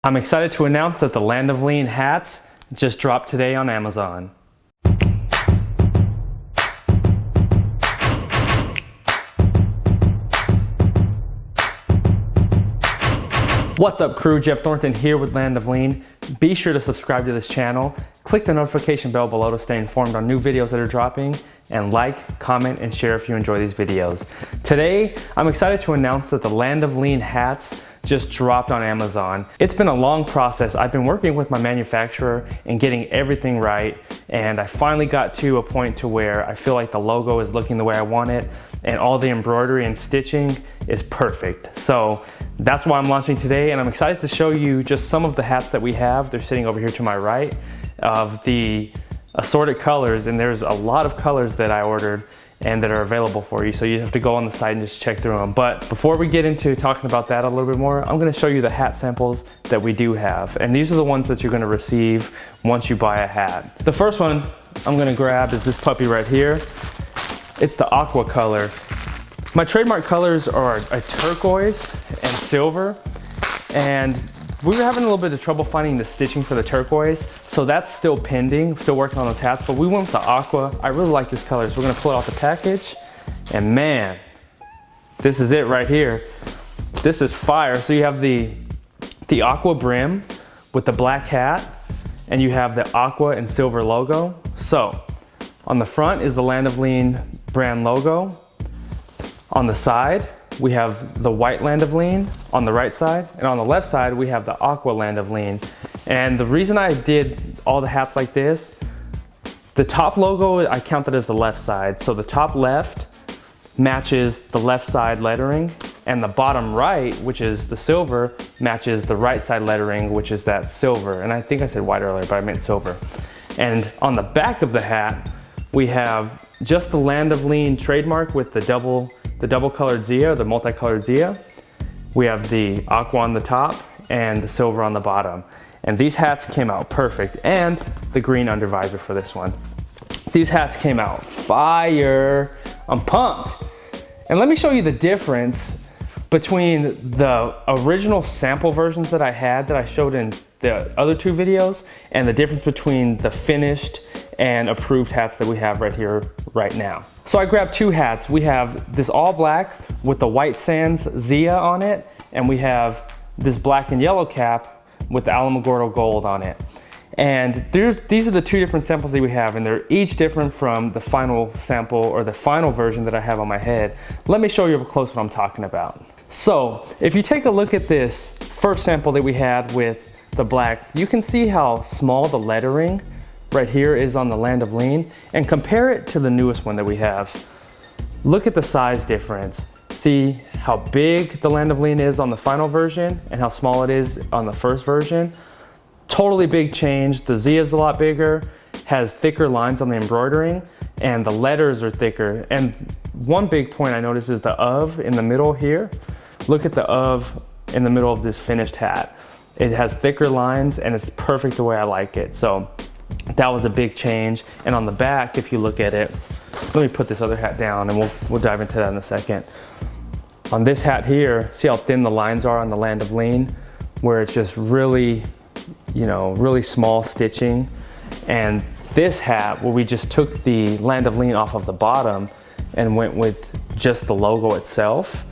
I'm excited to announce that the Land of Lean hats just dropped today on Amazon. What's up crew, Jeff Thornton here with Land of Lean. Be sure to subscribe to this channel, click the notification bell below to stay informed on new videos that are dropping, and like, comment, and share if you enjoy these videos. Today, I'm excited to announce that the Land of Lean hats just dropped on Amazon. It's been a long process. I've been working with my manufacturer and getting everything right, and I finally got to a point to where I feel like the logo is looking the way I want it, and all the embroidery and stitching is perfect. So that's why I'm launching today, and I'm excited to show you just some of the hats that we have. They're sitting over here to my right of the assorted colors, and there's a lot of colors that I ordered and that are available for you, so you have to go on the site and just check through them. But before we get into talking about that a little bit more, I'm going to show you the hat samples that we do have, and these are the ones that you're going to receive once you buy a hat. The first one I'm going to grab is this puppy right here. It's the aqua color. My trademark colors are a turquoise and silver, and we were having a little bit of trouble finding the stitching for the turquoise, so that's still pending, still working on those hats, but we went with the aqua. I really like this color, so we're gonna pull it off the package, and man, this is it right here. This is fire. So you have the aqua brim with the black hat, and you have the aqua and silver logo. So on the front is the Land of Lean brand logo. On the side, we have the white Land of Lean on the right side, and on the left side, we have the aqua Land of Lean. And the reason I did all the hats like this, the top logo, I counted as the left side. So the top left matches the left side lettering, and the bottom right, which is the silver, matches the right side lettering, which is that silver. And I think I said white earlier, but I meant silver. And on the back of the hat, we have just the Land of Lean trademark with the double colored Zia, the multicolored Zia. We have the aqua on the top and the silver on the bottom. And these hats came out perfect, and the green undervisor for this one. These hats came out fire. I'm pumped. And let me show you the difference between the original sample versions that I had that I showed in the other two videos, and the difference between the finished and approved hats that we have right here, right now. So I grabbed two hats. We have this all black with the White Sands Zia on it, and we have this black and yellow cap with the Alamogordo gold on it. And these are the two different samples that we have, and they're each different from the final sample or the final version that I have on my head. Let me show you up close what I'm talking about. So if you take a look at this first sample that we had with the black, you can see how small the lettering right here is on the Land of Lean, and compare it to the newest one that we have. Look at the size difference. See how big the Land of Lean is on the final version and how small it is on the first version. Totally big change. The Zia is a lot bigger, has thicker lines on the embroidering, and the letters are thicker. And one big point I noticed is the of in the middle here. Look at the of in the middle of this finished hat. It has thicker lines, and it's perfect the way I like it. So that was a big change. And on the back, if you look at it, let me put this other hat down and we'll dive into that in a second. On this hat here, see how thin the lines are on the Land of Lean, where it's just really, really small stitching. And this hat, where we just took the Land of Lean off of the bottom and went with just the logo itself.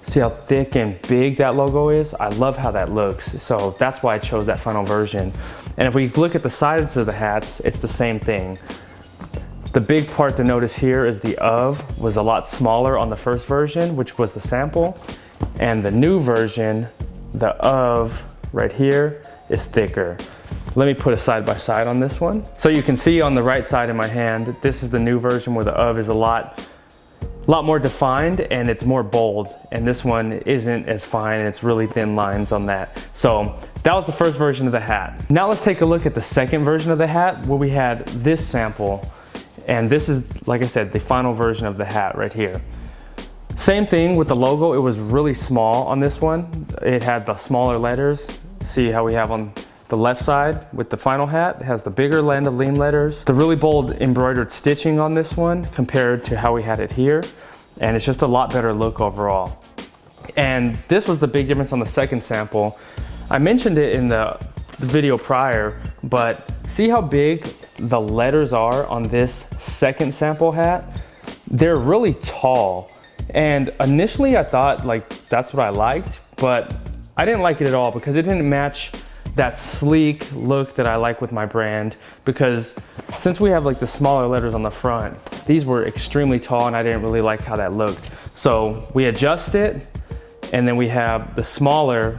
See how thick and big that logo is? I love how that looks. So that's why I chose that final version. And if we look at the sides of the hats, it's the same thing. The big part to notice here is the of was a lot smaller on the first version, which was the sample. And the new version, the of right here is thicker. Let me put a side by side on this one. So you can see on the right side of my hand, this is the new version where the of is a lot more defined and it's more bold, and this one isn't as fine and it's really thin lines on that. So that was the first version of the hat. Now let's take a look at the second version of the hat, where we had this sample, and this is, like I said, the final version of the hat right here. Same thing with the logo. It was really small on this one. It had the smaller letters. See how we have on the left side with the final hat, it has the bigger Land of Lean letters, the really bold embroidered stitching on this one compared to how we had it here, and it's just a lot better look overall. And this was the big difference on the second sample. I mentioned it in the video prior, but see how big the letters are on this second sample hat? They're really tall. And initially I thought like that's what I liked, but I didn't like it at all because it didn't match that sleek look that I like with my brand, because since we have like the smaller letters on the front, these were extremely tall and I didn't really like how that looked. So we adjust it, and then we have the smaller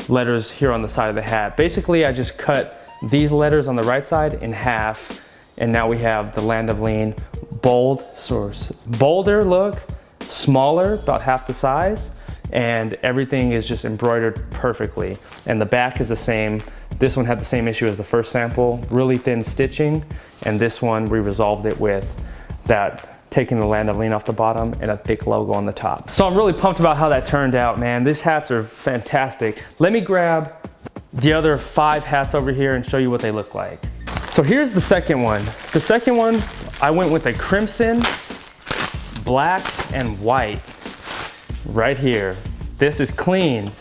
letters here on the side of the hat. Basically, I just cut these letters on the right side in half, and now we have the Land of Lean bold source. Bolder look, smaller, about half the size, and everything is just embroidered perfectly. And the back is the same. This one had the same issue as the first sample, really thin stitching, and this one we resolved it with that, taking the Land of Lean off the bottom and a thick logo on the top. So I'm really pumped about how that turned out, man. These hats are fantastic. Let me grab the other 5 hats over here and show you what they look like. So here's the second one. The second one, I went with a crimson, black, and white right here. This is clean.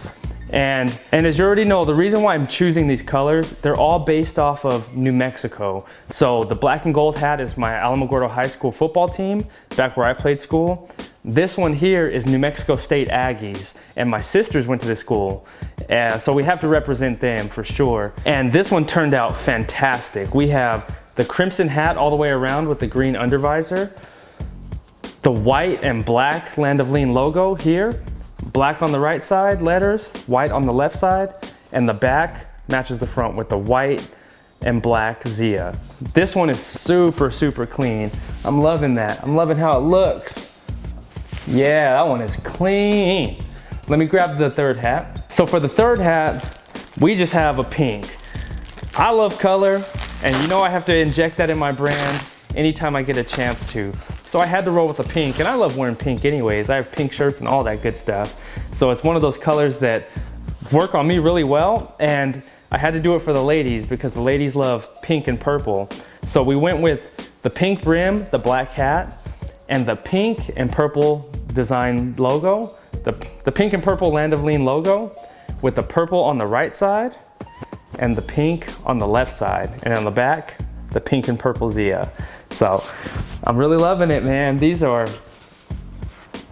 And as you already know, the reason why I'm choosing these colors, they're all based off of New Mexico. So the black and gold hat is my Alamogordo High School football team, back where I played school. This one here is New Mexico State Aggies, and my sisters went to this school. So we have to represent them for sure. And this one turned out fantastic. We have the crimson hat all the way around with the green undervisor, the white and black Land of Lean logo here, black on the right side letters, white on the left side, and the back matches the front with the white and black Zia. This one is super, super clean. I'm loving that. I'm loving how it looks. Yeah, that one is clean. Let me grab the third hat. So for the third hat, we just have a pink. I love color, and you know I have to inject that in my brand anytime I get a chance to. So I had to roll with the pink, and I love wearing pink anyways. I have pink shirts and all that good stuff. So it's one of those colors that work on me really well, and I had to do it for the ladies because the ladies love pink and purple. So we went with the pink brim, the black hat, and the pink and purple design logo, the pink and purple Land of Lean logo with the purple on the right side and the pink on the left side, and on the back, the pink and purple Zia. So I'm really loving it, man. These are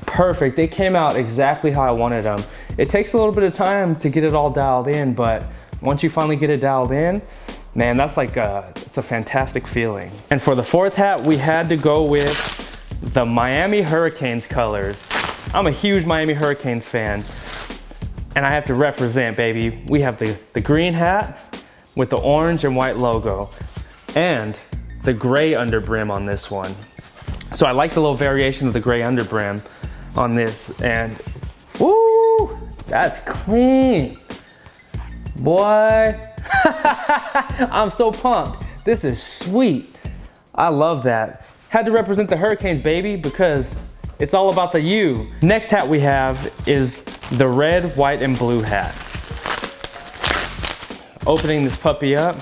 perfect. They came out exactly how I wanted them. It takes a little bit of time to get it all dialed in, but once you finally get it dialed in, man, that's like it's a fantastic feeling. And for the fourth hat, we had to go with the Miami Hurricanes colors. I'm a huge Miami Hurricanes fan, and I have to represent, baby. We have the green hat with the orange and white logo, and the gray underbrim on this one. So I like the little variation of the gray underbrim on this, and woo, that's clean. Boy, I'm so pumped. This is sweet. I love that. Had to represent the Hurricanes, baby, because it's all about the U. Next hat we have is the red, white, and blue hat. Opening this puppy up,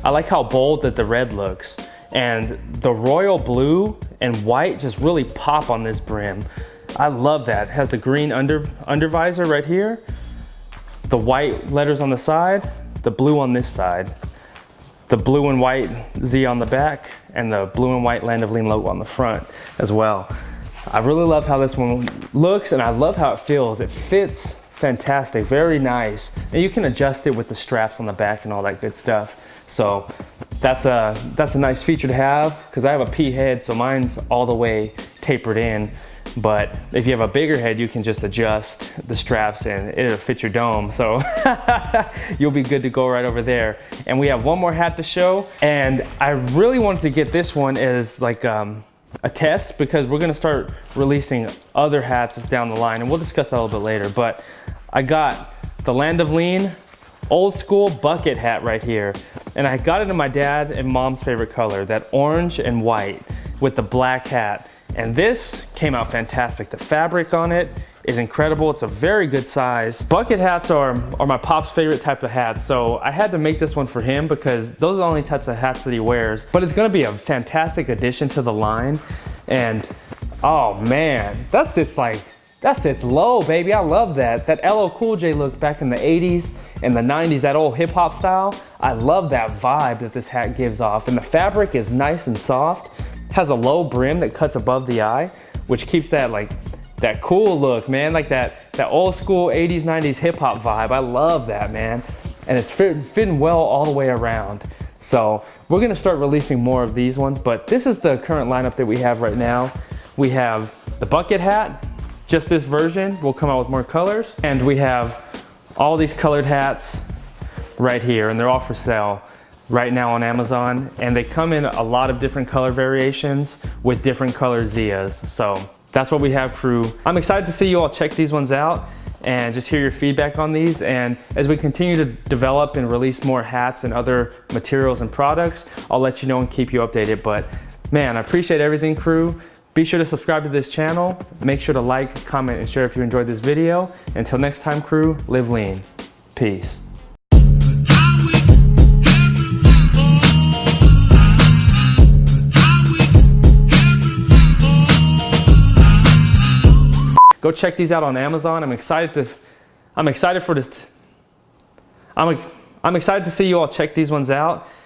I like how bold that the red looks. And the royal blue and white just really pop on this brim. I love that. It has the green undervisor right here, the white letters on the side, the blue on this side, the blue and white Z on the back, and the blue and white Land of Lean logo on the front as well. I really love how this one looks, and I love how it feels. It fits fantastic, very nice. And you can adjust it with the straps on the back and all that good stuff. So that's a nice feature to have, because I have a P head, so mine's all the way tapered in. But if you have a bigger head, you can just adjust the straps and it'll fit your dome. So you'll be good to go right over there. And we have one more hat to show. And I really wanted to get this one as like a test, because we're gonna start releasing other hats down the line, and we'll discuss that a little bit later. But I got the Land of Lean old school bucket hat right here. And I got it in my dad and mom's favorite color, that orange and white with the black hat. And this came out fantastic. The fabric on it is incredible. It's a very good size. Bucket hats are my pop's favorite type of hats. So I had to make this one for him because those are the only types of hats that he wears. But it's gonna be a fantastic addition to the line. And oh man, that's just like That sits low, baby. I love that. That LL Cool J look back in the 80s and the 90s, that old hip hop style. I love that vibe that this hat gives off. And the fabric is nice and soft. Has a low brim that cuts above the eye, which keeps that like that cool look, man. Like that old school 80s, 90s hip hop vibe. I love that, man. And it's fitting well all the way around. So we're gonna start releasing more of these ones, but this is the current lineup that we have right now. We have the bucket hat. Just this version will come out with more colors. And we have all these colored hats right here, and they're all for sale right now on Amazon. And they come in a lot of different color variations with different color Zias. So that's what we have, crew. I'm excited to see you all check these ones out and just hear your feedback on these. And as we continue to develop and release more hats and other materials and products, I'll let you know and keep you updated. But man, I appreciate everything, crew. Be sure to subscribe to this channel. Make sure to like, comment, and share if you enjoyed this video. Until next time, crew, live lean. Peace. Go check these out on Amazon. I'm excited for this. I'm excited to see you all check these ones out